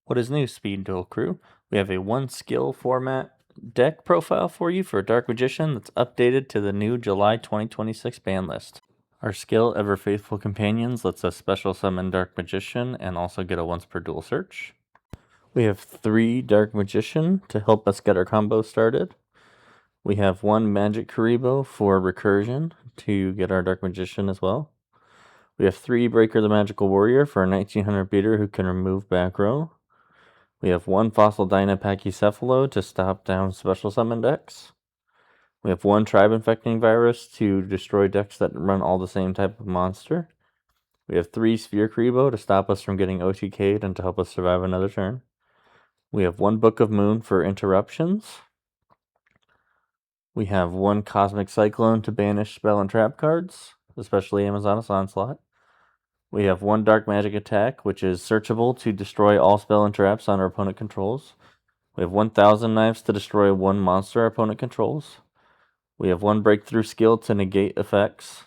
What is new, Speed Duel crew? We have a one skill format deck profile for you for Dark Magician that's updated to the new July 2026 ban list. Our skill, Ever Faithful Companions, lets us special summon Dark Magician and also get a once per duel search. We have 3 Dark Magician to help us get our combo started. We have 1 Magic Karibo for recursion to get our Dark Magician as well. We have 3 Breaker the Magical Warrior for a 1900 beater who can remove back row. We have 1 Fossil Dynapachycephalo to stop down special summon decks. We have 1 Tribe Infecting Virus to destroy decks that run all the same type of monster. We have 3 Sphere Karibo to stop us from getting OTK'd and to help us survive another turn. We have 1 Book of Moon for interruptions. We have 1 Cosmic Cyclone to banish spell and trap cards, especially Amazoness Onslaught. We have 1 Dark Magic Attack, which is searchable to destroy all spell and traps on our opponent controls. We have 1,000 Knives to destroy 1 monster our opponent controls. We have 1 Breakthrough Skill to negate effects.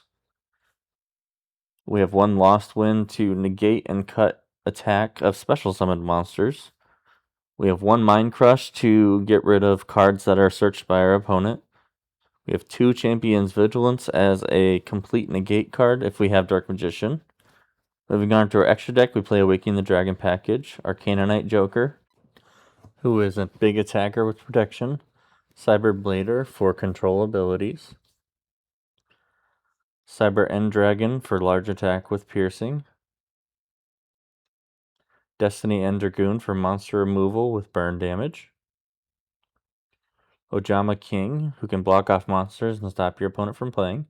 We have 1 Lost Wind to negate and cut attack of special summoned monsters. We have 1 Mind Crush to get rid of cards that are searched by our opponent. We have 2 Champion's Vigilance as a complete negate card if we have Dark Magician. Moving on to our extra deck, we play Awakening the Dragon package, Arcana Knight Joker, who is a big attacker with protection, Cyber Blader for control abilities, Cyber End Dragon for large attack with piercing, Destiny End Dragoon for monster removal with burn damage, Ojama King, who can block off monsters and stop your opponent from playing,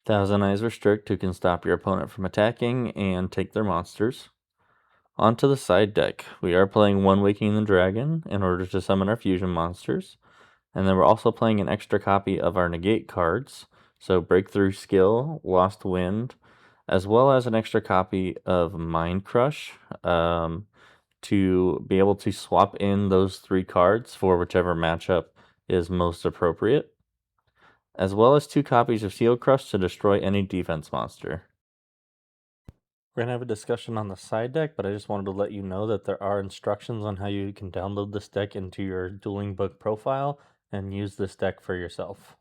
Thousand Eyes Restrict, who can stop your opponent from attacking and take their monsters. Onto the side deck, we are playing 1 Waking the Dragon in order to summon our fusion monsters, and then we're also playing an extra copy of our negate cards, so Breakthrough Skill, Lost Wind, as well as an extra copy of Mind Crush, to be able to swap in those 3 cards for whichever matchup is most appropriate, as well as 2 copies of Seal Crush to destroy any defense monster. We're going to have a discussion on the side deck, but I just wanted to let you know that there are instructions on how you can download this deck into your dueling book profile and use this deck for yourself.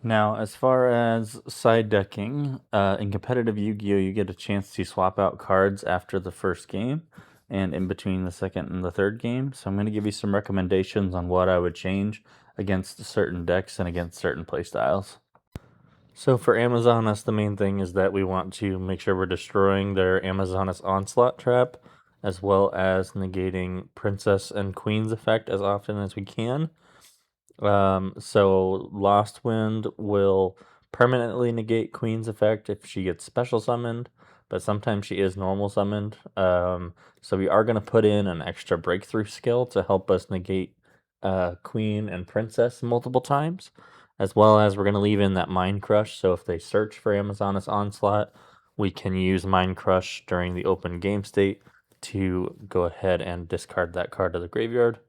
Now, as far as side decking, in competitive Yu-Gi-Oh! You get a chance to swap out cards after the first game and in between the second and the third game. So I'm going to give you some recommendations on what I would change against certain decks and against certain playstyles. So for Amazoness, the main thing is that we want to make sure we're destroying their Amazoness Onslaught trap, as well as negating Princess and Queen's effect as often as we can. So Lost Wind will permanently negate Queen's effect if she gets special summoned, but sometimes she is normal summoned. So we are going to put in an extra breakthrough skill to help us negate Queen and Princess multiple times, as well as we're going to leave in that Mind Crush, so if they search for Amazoness Onslaught, we can use Mind Crush during the open game state to go ahead and discard that card to the graveyard.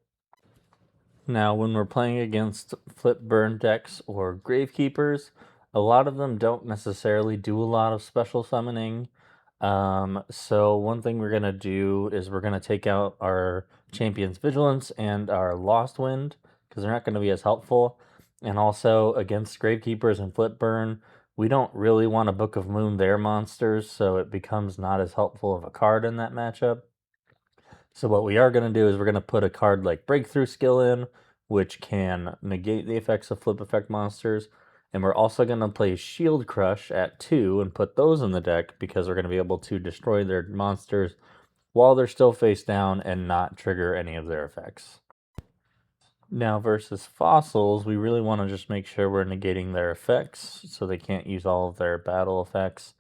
Now, when we're playing against flip burn decks or Gravekeepers, a lot of them don't necessarily do a lot of special summoning. So one thing we're going to do is we're going to take out our Champion's Vigilance and our Lost Wind, because they're not going to be as helpful. And also, against Gravekeepers and Flip Burn, we don't really want to Book of Moon their monsters, so it becomes not as helpful of a card in that matchup. So what we are going to do is we're going to put a card like Breakthrough Skill in, which can negate the effects of flip effect monsters. And we're also going to play Shield Crush at 2 and put those in the deck because we're going to be able to destroy their monsters while they're still face down and not trigger any of their effects. Now versus fossils, we really want to just make sure we're negating their effects so they can't use all of their battle effects.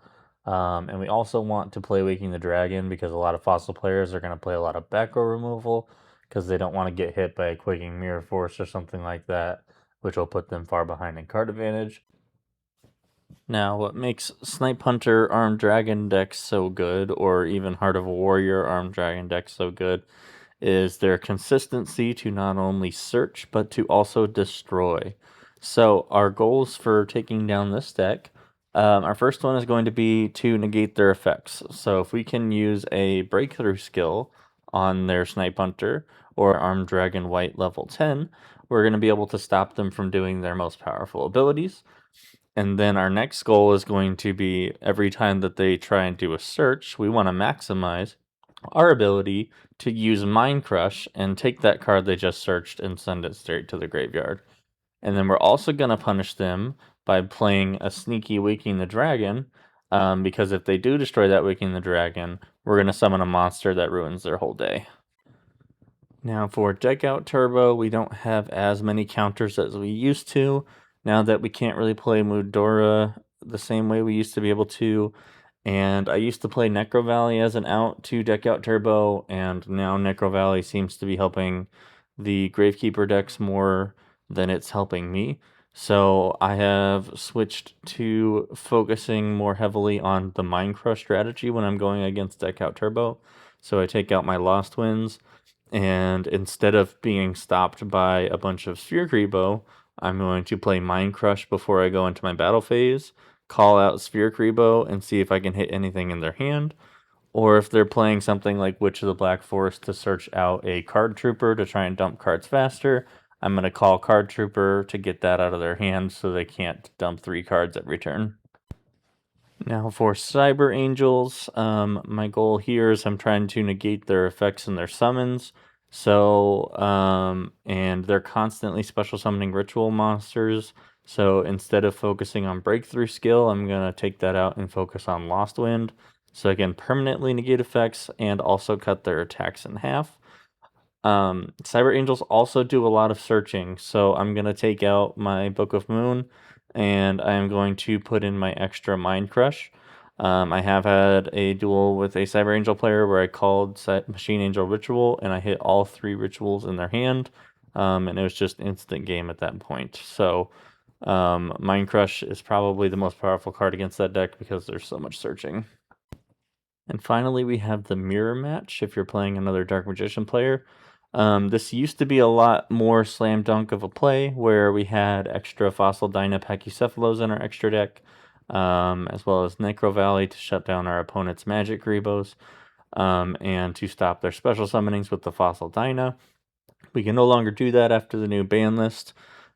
And we also want to play Waking the Dragon because a lot of fossil players are going to play a lot of back row removal because they don't want to get hit by a Quaking Mirror Force or something like that, which will put them far behind in card advantage. Now, what makes Snipe Hunter Armed Dragon decks so good, or even Heart of a Warrior Armed Dragon decks so good, is their consistency to not only search, but to also destroy. So our goals for taking down this deck Our first one is going to be to negate their effects. So if we can use a breakthrough skill on their Snipe Hunter or Armed Dragon White level 10, we're going to be able to stop them from doing their most powerful abilities. And then our next goal is going to be every time that they try and do a search, we want to maximize our ability to use Mind Crush and take that card they just searched and send it straight to the graveyard. And then we're also going to punish them by playing a sneaky Waking the Dragon, because if they do destroy that Waking the Dragon, we're going to summon a monster that ruins their whole day. Now for Deck Out Turbo, we don't have as many counters as we used to, now that we can't really play Mudora the same way we used to be able to. And I used to play Necro Valley as an out to Deck Out Turbo, and now Necro Valley seems to be helping the Gravekeeper decks more than it's helping me. So I have switched to focusing more heavily on the Mind Crush strategy when I'm going against Deck Out Turbo. So I take out my Lost Winds, and instead of being stopped by a bunch of Sphere Grebo, I'm going to play Mind Crush before I go into my battle phase, call out Sphere Grebo, and see if I can hit anything in their hand. Or if they're playing something like Witch of the Black Forest to search out a Card Trooper to try and dump cards faster, I'm going to call Card Trooper to get that out of their hand so they can't dump 3 cards every turn. Now for Cyber Angels, my goal here is I'm trying to negate their effects and their summons. So, and they're constantly special summoning ritual monsters. So instead of focusing on Breakthrough skill, I'm going to take that out and focus on Lost Wind. So I can permanently negate effects and also cut their attacks in half. Cyber Angels also do a lot of searching, so I'm going to take out my Book of Moon, and I am going to put in my extra Mind Crush. I have had a duel with a Cyber Angel player where I called Machine Angel Ritual, and I hit all 3 rituals in their hand, and it was just instant game at that point. So Mind Crush is probably the most powerful card against that deck because there's so much searching. And finally, we have the Mirror Match if you're playing another Dark Magician player. This used to be a lot more slam dunk of a play where we had extra Fossil Dyna Pachycephalos in our extra deck, as well as Necro Valley to shut down our opponent's Magic Grebos, and to stop their special summonings with the Fossil Dyna. We can no longer do that after the new ban list.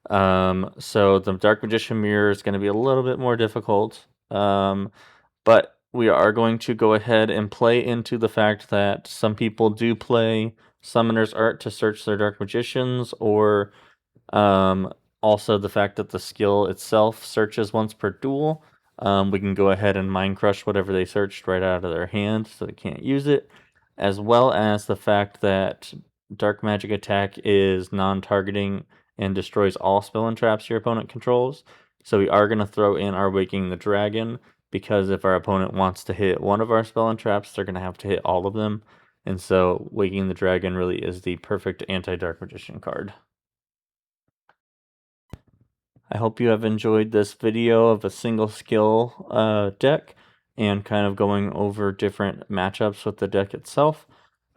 So the Dark Magician Mirror is going to be a little bit more difficult. But we are going to go ahead and play into the fact that some people do play Summoner's Art to search their Dark Magicians, or also the fact that the skill itself searches once per duel. We can go ahead and Mind Crush whatever they searched right out of their hand so they can't use it, as well as the fact that Dark Magic Attack is non-targeting and destroys all spell and traps your opponent controls. So we are going to throw in our Waking the Dragon, because if our opponent wants to hit one of our spell and traps, they're going to have to hit all of them. And so Waking the Dragon really is the perfect anti-Dark Magician card. I hope you have enjoyed this video of a single skill deck and kind of going over different matchups with the deck itself.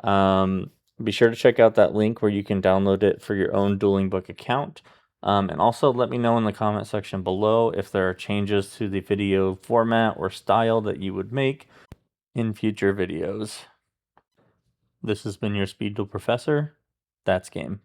Be sure to check out that link where you can download it for your own Dueling Book account. And also let me know in the comment section below if there are changes to the video format or style that you would make in future videos. This has been your Speed Duel Professor. That's game.